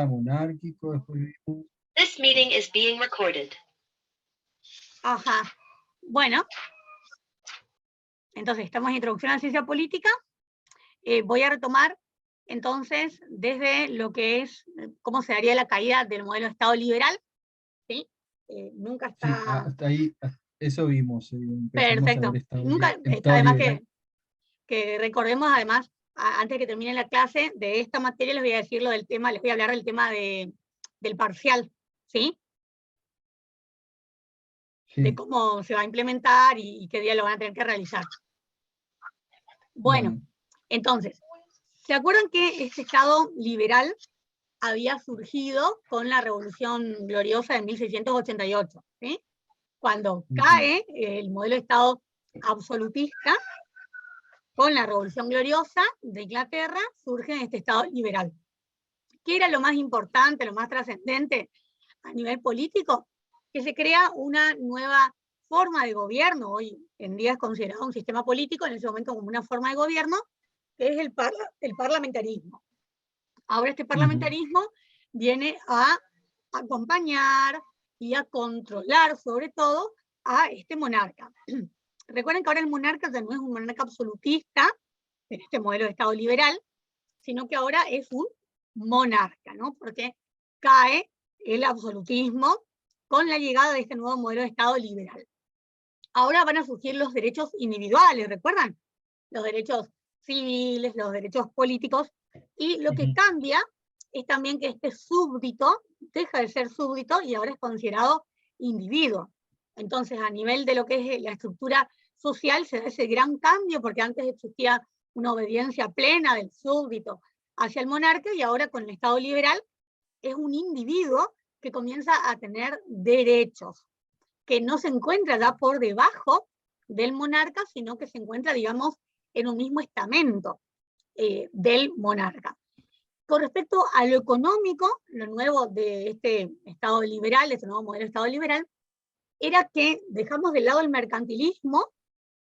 monárquico, después vimos... This meeting is being recorded. Ajá. Bueno, entonces estamos en Introducción a la Ciencia Política. Voy a retomar entonces desde lo que es cómo se daría la caída del modelo de Estado liberal. ¿Sí? Nunca está... Sí, hasta ahí, eso vimos. Perfecto. Nunca, además que recordemos, además, antes de que termine la clase de esta materia, les voy a decir lo del tema, les voy a hablar del tema del parcial, ¿sí? Sí. De cómo se va a implementar y qué día lo van a tener que realizar. Bueno, entonces, ¿se acuerdan que este Estado liberal había surgido con la Revolución Gloriosa de 1688? ¿Sí? Cuando cae el modelo de Estado absolutista, con la Revolución Gloriosa de Inglaterra, surge este Estado liberal. ¿Qué era lo más importante, lo más trascendente a nivel político? Que se crea una nueva forma de gobierno. Hoy en día es considerado un sistema político, en ese momento como una forma de gobierno, que es el parlamentarismo. Ahora este parlamentarismo viene a acompañar y a controlar, sobre todo, a este monarca. Recuerden que ahora el monarca ya no es un monarca absolutista, en este modelo de Estado liberal, sino que ahora es un monarca, ¿no? Porque cae el absolutismo con la llegada de este nuevo modelo de Estado liberal. Ahora van a surgir los derechos individuales, ¿recuerdan? Los derechos civiles, los derechos políticos, y lo que cambia es también que este súbdito deja de ser súbdito y ahora es considerado individuo. Entonces, a nivel de lo que es la estructura social, se da ese gran cambio, porque antes existía una obediencia plena del súbdito hacia el monarca, y ahora con el Estado liberal es un individuo que comienza a tener derechos, que no se encuentra ya por debajo del monarca, sino que se encuentra, digamos, en un mismo estamento del monarca. Con respecto a lo económico, lo nuevo de este Estado liberal, de este nuevo modelo de Estado liberal, era que dejamos de lado el mercantilismo,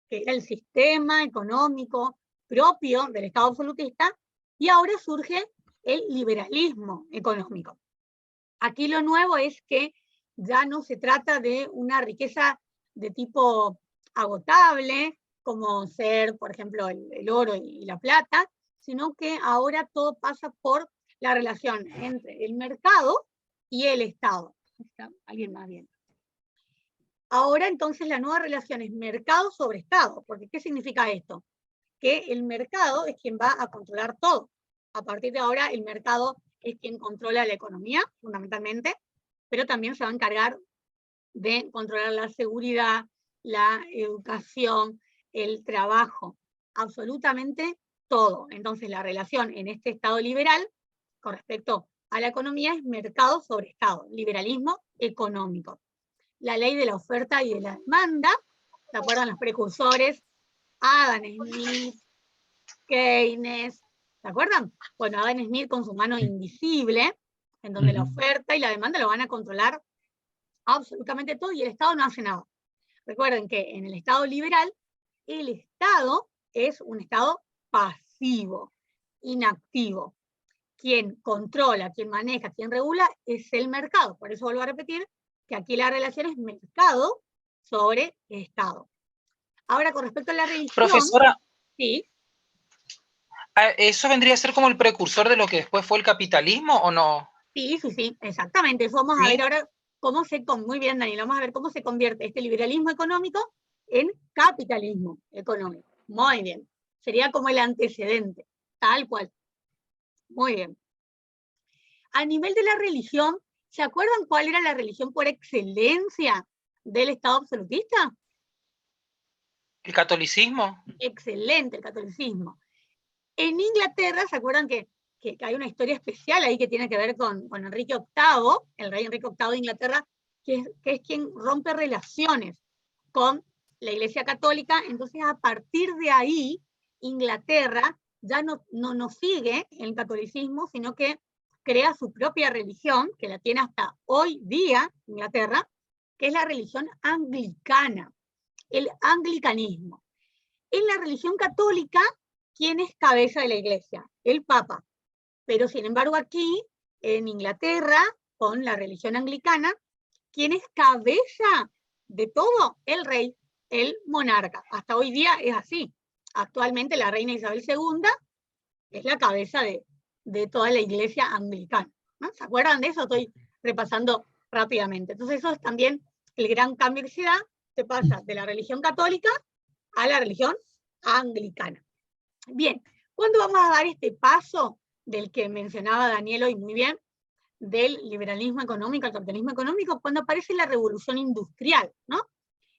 que era el sistema económico propio del Estado absolutista, y ahora surge el liberalismo económico. Aquí lo nuevo es que ya no se trata de una riqueza de tipo agotable, como ser, por ejemplo, el oro y la plata, sino que ahora todo pasa por la relación entre el mercado y el Estado. ¿Está alguien más bien? Ahora entonces la nueva relación es mercado sobre Estado, porque ¿qué significa esto? Que el mercado es quien va a controlar todo. A partir de ahora el mercado es quien controla la economía, fundamentalmente, pero también se va a encargar de controlar la seguridad, la educación, el trabajo, absolutamente todo. Entonces la relación en este Estado liberal con respecto a la economía es mercado sobre Estado, liberalismo económico. La ley de la oferta y de la demanda, ¿se acuerdan los precursores? Adam Smith, Keynes, ¿se acuerdan? Bueno, Adam Smith con su mano invisible, en donde la oferta y la demanda lo van a controlar absolutamente todo y el Estado no hace nada. Recuerden que en el Estado liberal, el Estado es un Estado pasivo, inactivo. Quien controla, quien maneja, quien regula es el mercado. Por eso vuelvo a repetir que aquí la relación es mercado sobre Estado. Ahora, con respecto a la religión... Profesora, sí. ¿Eso vendría a ser como el precursor de lo que después fue el capitalismo o no? Sí, sí, sí, exactamente. Eso vamos a ver ahora cómo muy bien, Daniel, vamos a ver cómo se convierte este liberalismo económico en capitalismo económico. Muy bien. Sería como el antecedente, tal cual. Muy bien. A nivel de la religión, ¿se acuerdan cuál era la religión por excelencia del Estado absolutista? ¿El catolicismo? Excelente, el catolicismo. En Inglaterra, ¿se acuerdan que hay una historia especial ahí que tiene que ver con Enrique VIII, el rey Enrique VIII de Inglaterra, que es quien rompe relaciones con la Iglesia Católica? Entonces, a partir de ahí, Inglaterra ya no sigue el catolicismo, sino que crea su propia religión, que la tiene hasta hoy día Inglaterra, que es la religión anglicana, el anglicanismo. En la religión católica, ¿quién es cabeza de la iglesia? El Papa. Pero sin embargo aquí en Inglaterra con la religión anglicana. ¿Quién es cabeza de todo? El rey, el monarca. Hasta hoy día es así. Actualmente la reina Isabel II es la cabeza de toda la iglesia anglicana, ¿no? ¿Se acuerdan de eso? Estoy repasando rápidamente. Entonces eso es también el gran cambio que se da, se pasa de la religión católica a la religión anglicana. Bien, ¿cuándo vamos a dar este paso del que mencionaba Daniel hoy muy bien, del liberalismo económico al capitalismo económico? Cuando aparece la revolución industrial, ¿no?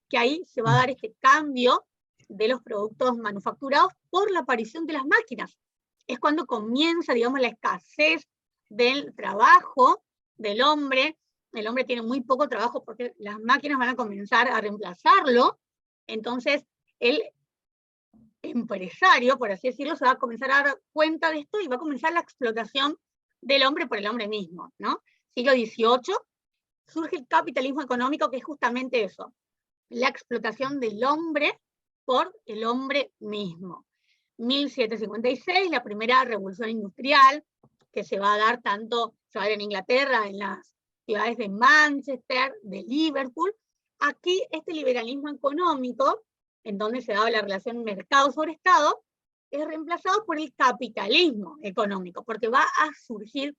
Que ahí se va a dar este cambio de los productos manufacturados por la aparición de las máquinas. Es cuando comienza, digamos, la escasez del trabajo del hombre. El hombre tiene muy poco trabajo porque las máquinas van a comenzar a reemplazarlo. Entonces, el empresario, por así decirlo, se va a comenzar a dar cuenta de esto y va a comenzar la explotación del hombre por el hombre mismo, ¿no? Siglo XVIII, surge el capitalismo económico, que es justamente eso, la explotación del hombre por el hombre mismo. 1756, la primera revolución industrial, que se va a dar tanto, se va a dar en Inglaterra, en las ciudades de Manchester, de Liverpool. Aquí este liberalismo económico, en donde se daba la relación mercado sobre Estado, es reemplazado por el capitalismo económico, porque va a surgir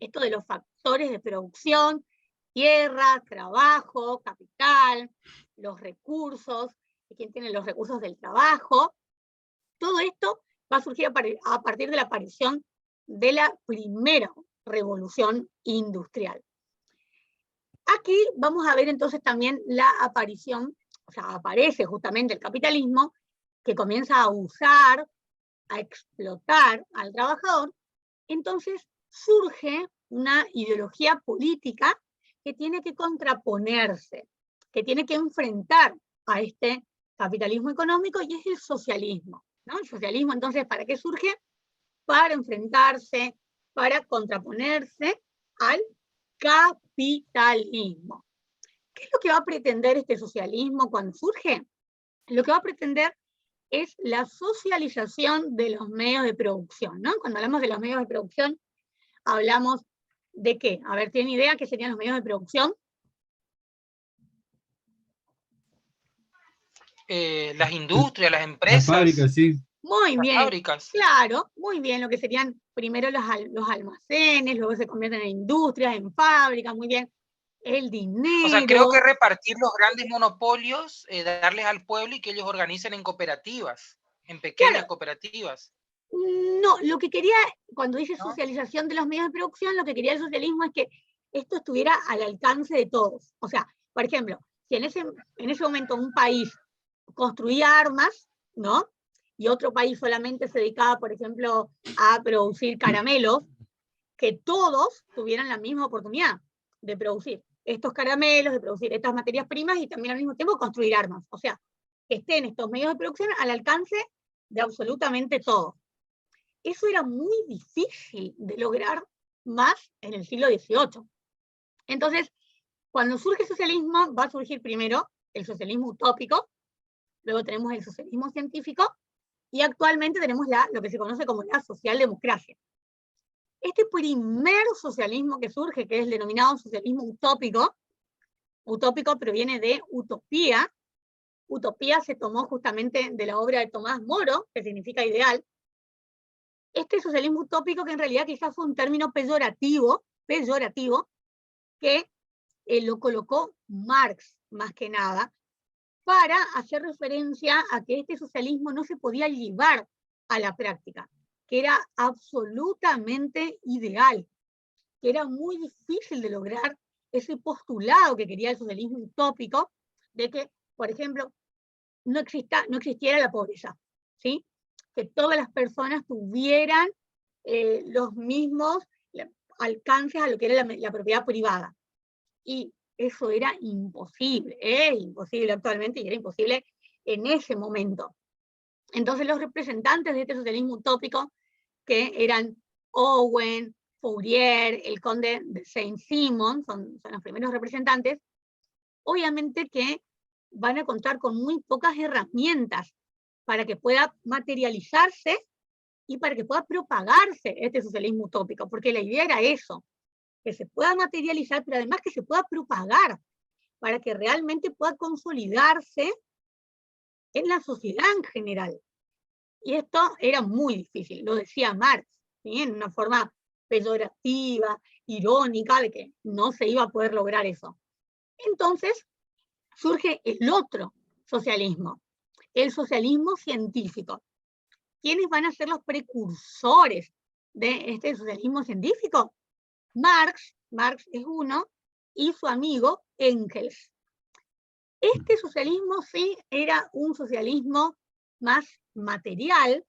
esto de los factores de producción, tierra, trabajo, capital, los recursos, quién tiene los recursos del trabajo. Todo esto va a surgir a partir de la aparición de la primera revolución industrial. Aquí vamos a ver entonces también la aparición, o sea, aparece justamente el capitalismo, que comienza a usar, a explotar al trabajador. Entonces surge una ideología política que tiene que contraponerse, que tiene que enfrentar a este capitalismo económico, y es el socialismo, ¿no? El socialismo, entonces, ¿para qué surge? Para enfrentarse, para contraponerse al capitalismo. ¿Qué es lo que va a pretender este socialismo cuando surge? Lo que va a pretender es la socialización de los medios de producción, ¿no? Cuando hablamos de los medios de producción, hablamos ¿de qué? A ver, ¿tienen idea qué serían los medios de producción? Las industrias, las Las empresas, fábricas, sí. Muy las bien, fábricas. claro, muy bien, lo que serían primero los almacenes, luego se convierten en industrias, en fábricas, muy bien, el O sea, creo que dinero. repartir los grandes monopolios, darles al pueblo y que ellos organicen en cooperativas, en pequeñas Claro, cooperativas, no, lo que quería, cuando dice ¿no? socialización de los medios de producción, lo que quería el socialismo es que esto estuviera al alcance de todos. O sea, por ejemplo, si en ese momento un país construía armas, ¿no? Y otro país solamente se dedicaba, por ejemplo, a producir caramelos, que todos tuvieran la misma oportunidad de producir estos caramelos, de producir estas materias primas y también al mismo tiempo construir armas. O sea, que estén estos medios de producción al alcance de absolutamente todos. Eso era muy difícil de lograr más en el siglo XVIII. Entonces, cuando surge el socialismo, va a surgir primero el socialismo utópico, luego tenemos el socialismo científico, y actualmente tenemos lo que se conoce como la socialdemocracia. Este primer socialismo que surge, que es el denominado socialismo utópico proviene de utopía. Utopía se tomó justamente de la obra de Tomás Moro, que significa ideal. Este socialismo utópico, que en realidad quizás fue un término peyorativo, que lo colocó Marx, más que nada, para hacer referencia a que este socialismo no se podía llevar a la práctica, que era absolutamente ideal, que era muy difícil de lograr ese postulado que quería el socialismo utópico, de que, por ejemplo, no existiera la pobreza, ¿sí? Que todas las personas tuvieran los mismos alcances a lo que era la propiedad privada. Y eso era imposible, es imposible actualmente y era imposible en ese momento. Entonces los representantes de este socialismo utópico, que eran Owen, Fourier, el conde de Saint-Simon, son los primeros representantes, obviamente que van a contar con muy pocas herramientas para que pueda materializarse y para que pueda propagarse este socialismo utópico, porque la idea era eso, que se pueda materializar, pero además que se pueda propagar, para que realmente pueda consolidarse en la sociedad en general. Y esto era muy difícil, lo decía Marx, ¿sí? En una forma peyorativa, irónica, de que no se iba a poder lograr eso. Entonces surge el otro socialismo, el socialismo científico. ¿Quiénes van a ser los precursores de este socialismo científico? Marx es uno, y su amigo Engels. Este socialismo sí era un socialismo más material,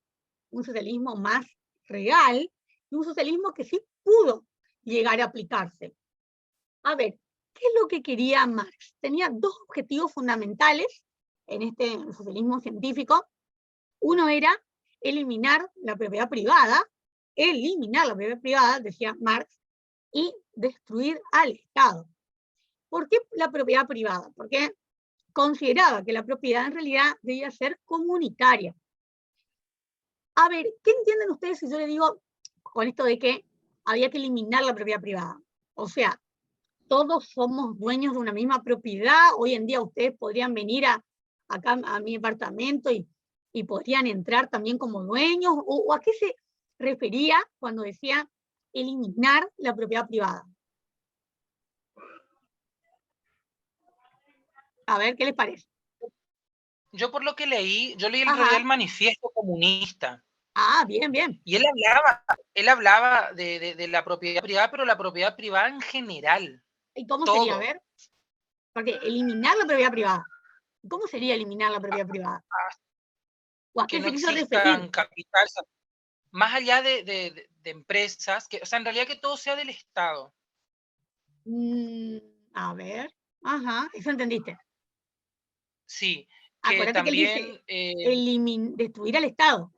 un socialismo más real, y un socialismo que sí pudo llegar a aplicarse. A ver, ¿qué es lo que quería Marx? Tenía dos objetivos fundamentales en este socialismo científico. Uno era eliminar la propiedad privada, decía Marx, y destruir al Estado. ¿Por qué la propiedad privada? Porque consideraba que la propiedad en realidad debía ser comunitaria. A ver, ¿qué entienden ustedes si yo les digo con esto de que había que eliminar la propiedad privada? O sea, todos somos dueños de una misma propiedad. Hoy en día ustedes podrían venir acá a mi departamento y podrían entrar también como dueños. ¿O a qué se refería cuando decía eliminar la propiedad privada? A ver, ¿qué les parece? Yo por lo que leí, yo leí el Ajá. otro día el manifiesto comunista. Ah, bien, bien. Y él hablaba de la propiedad privada, pero la propiedad privada en general. ¿Y cómo todo. sería? A ver. Porque eliminar la propiedad privada. ¿Cómo sería eliminar la propiedad privada? ¿O a Que qué no se quiso referir? existan capital, más allá de empresas, que, o sea, en realidad que todo sea del Estado. A ver. Ajá, eso entendiste. Sí, que Acuérdate que él dice también, destruir al Estado.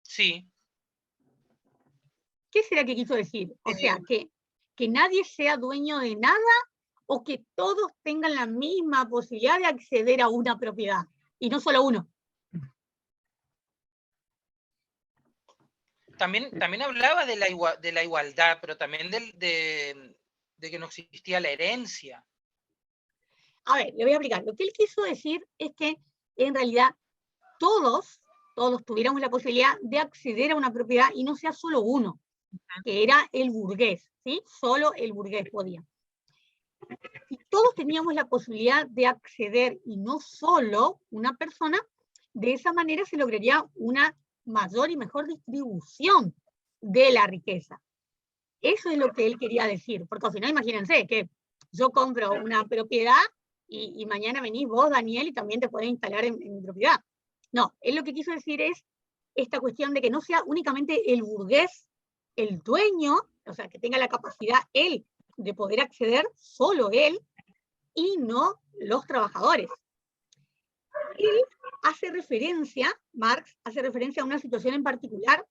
sí, ¿Qué será que quiso decir? O sea, que nadie sea dueño de nada, o que todos tengan la misma posibilidad de acceder a una propiedad, y no solo uno. también hablaba de la igualdad, pero también de que no existía la herencia. A ver, le voy a explicar. Lo que él quiso decir es que en realidad todos tuviéramos la posibilidad de acceder a una propiedad, y no sea solo uno, que era el burgués, ¿sí? Solo el burgués podía. Si todos teníamos la posibilidad de acceder, y no solo una persona, de esa manera se lograría una mayor y mejor distribución de la riqueza. Eso es lo que él quería decir, porque si no, imagínense que yo compro una propiedad y mañana venís vos, Daniel, y también te podés instalar en mi propiedad. No, él lo que quiso decir es esta cuestión de que no sea únicamente el burgués el dueño, o sea, que tenga la capacidad él de poder acceder, solo él, y no los trabajadores. Él hace referencia, Marx hace referencia a una situación en particular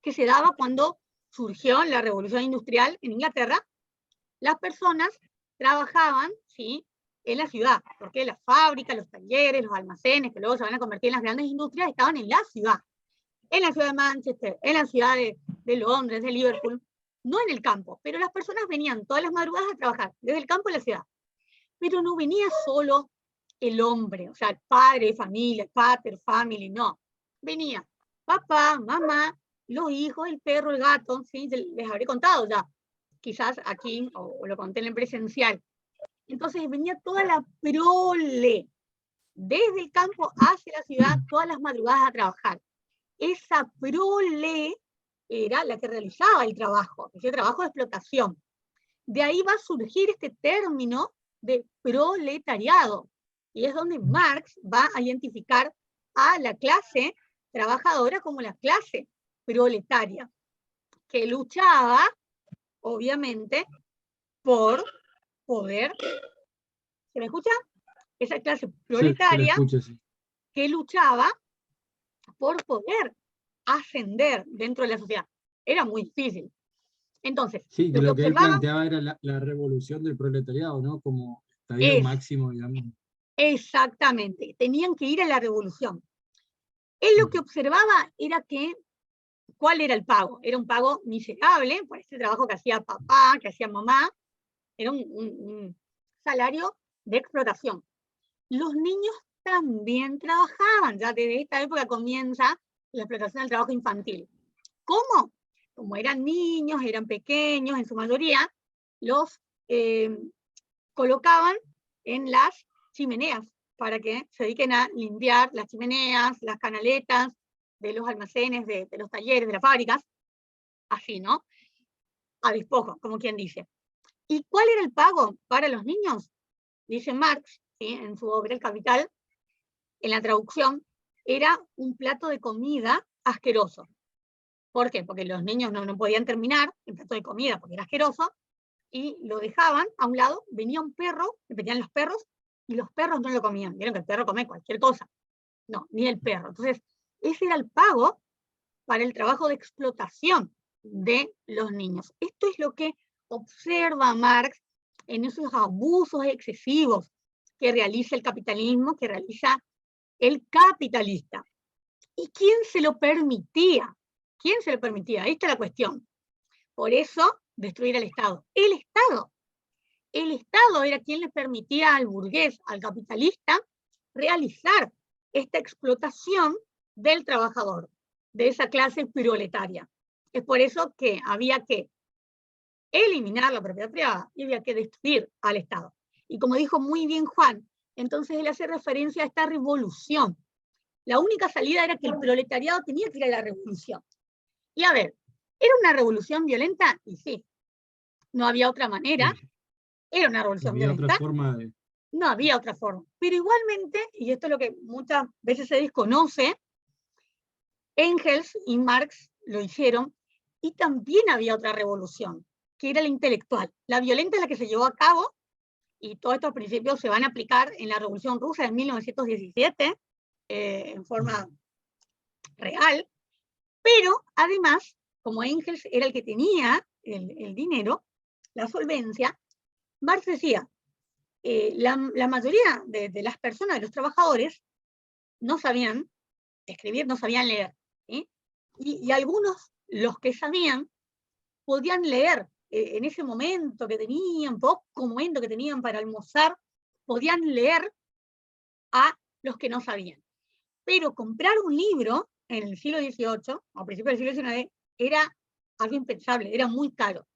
que se daba cuando surgió la Revolución Industrial en Inglaterra. Las personas trabajaban, ¿sí?, en la ciudad, porque las fábricas, los talleres, los almacenes, que luego se van a convertir en las grandes industrias, estaban en la ciudad de Manchester, en la ciudad de Londres, de Liverpool, no en el campo, pero las personas venían todas las madrugadas a trabajar, desde el campo a la ciudad. Pero no venía solo el hombre, o sea, el padre de familia, pater, family, no. Venía papá, mamá, los hijos, el perro, el gato, ¿sí? Les habré contado ya, quizás aquí, o lo conté en el presencial. Entonces venía toda la prole, desde el campo hacia la ciudad, todas las madrugadas a trabajar. Esa prole era la que realizaba el trabajo, ese trabajo de explotación. De ahí va a surgir este término de proletariado, y es donde Marx va a identificar a la clase trabajadora como la clase proletaria, que luchaba, obviamente, por poder. ¿Se me escucha? Esa clase proletaria, Sí, sí. que luchaba por poder ascender dentro de la sociedad. Era muy difícil. Entonces, Sí, que lo que lo que él observaba planteaba era la revolución del proletariado, ¿no? Como estadio máximo, digamos. exactamente, tenían que ir a la revolución. Él lo que observaba era que ¿cuál era el pago? Era un pago miserable por ese trabajo que hacía papá, que hacía mamá. Era un salario de explotación. Los niños también trabajaban, ya desde esta época comienza la explotación del trabajo infantil. ¿Cómo? Como eran niños, eran pequeños en su mayoría, los colocaban en las chimeneas para que se dediquen a limpiar las chimeneas, las canaletas de los almacenes, de los talleres, de las fábricas, así, ¿no? A despojo, como quien dice. ¿Y cuál era el pago para los niños? Dice Marx, ¿sí?, en su obra El Capital, en la traducción, era un plato de comida asqueroso. ¿Por qué? Porque los niños no podían terminar el plato de comida porque era asqueroso, y lo dejaban a un lado, venía un perro, venían los perros, y los perros no lo comían. Vieron que el perro come cualquier cosa. No, ni el perro. Entonces, ese era el pago para el trabajo de explotación de los niños. Esto es lo que observa Marx en esos abusos excesivos que realiza el capitalismo, que realiza el capitalista. ¿Y quién se lo permitía? ¿Quién se lo permitía? Esta es la cuestión. Por eso, destruir al Estado. El Estado. El Estado era quien le permitía al burgués, al capitalista, realizar esta explotación del trabajador, de esa clase proletaria. Es por eso que había que eliminar la propiedad privada y había que destruir al Estado. Y como dijo muy bien Juan, entonces él hace referencia a esta revolución. La única salida era que el proletariado tenía que ir a la revolución. Y a ver, ¿era una revolución violenta? Y sí, no había otra manera. Era una revolución violenta. Otra forma de... No había otra forma. Pero igualmente, y esto es lo que muchas veces se desconoce, Engels y Marx lo hicieron, y también había otra revolución, que era la intelectual. La violenta es la que se llevó a cabo, y todos estos principios se van a aplicar en la Revolución Rusa de 1917, en forma real, pero además, como Engels era el que tenía el dinero, la solvencia, Marx decía, la mayoría de las personas, de los trabajadores, no sabían escribir, no sabían leer, ¿sí? Y algunos, los que sabían, podían leer en ese momento que tenían, poco momento que tenían para almorzar, podían leer a los que no sabían. Pero comprar un libro en el siglo XVIII, a principios del siglo XIX, era algo impensable, era muy caro.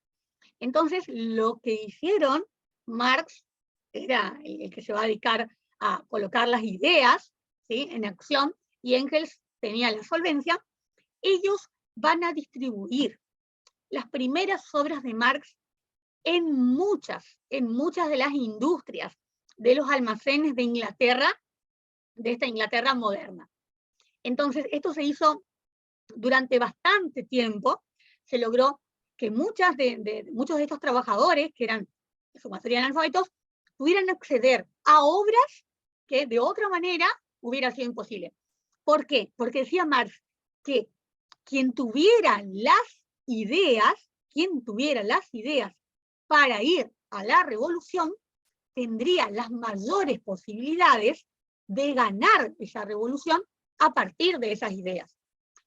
Entonces, lo que hicieron Marx, era el que se va a dedicar a colocar las ideas, ¿sí?, en acción, y Engels tenía la solvencia. Ellos van a distribuir las primeras obras de Marx en muchas de las industrias de los almacenes de Inglaterra, de esta Inglaterra moderna. Entonces, esto se hizo durante bastante tiempo. Se logró que muchos de estos trabajadores, que eran en su mayoría analfabetos, pudieran acceder a obras que de otra manera hubiera sido imposible. ¿Por qué? Porque decía Marx que quien tuviera las ideas para ir a la revolución, tendría las mayores posibilidades de ganar esa revolución a partir de esas ideas.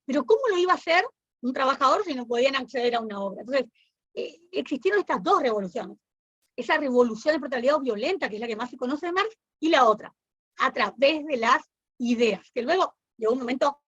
Pero ¿cómo lo iba a hacer un trabajador si no podían acceder a una obra? Entonces, existieron estas dos revoluciones. Esa revolución del proletariado violenta, que es la que más se conoce de Marx, y la otra, a través de las ideas, que luego llegó un momento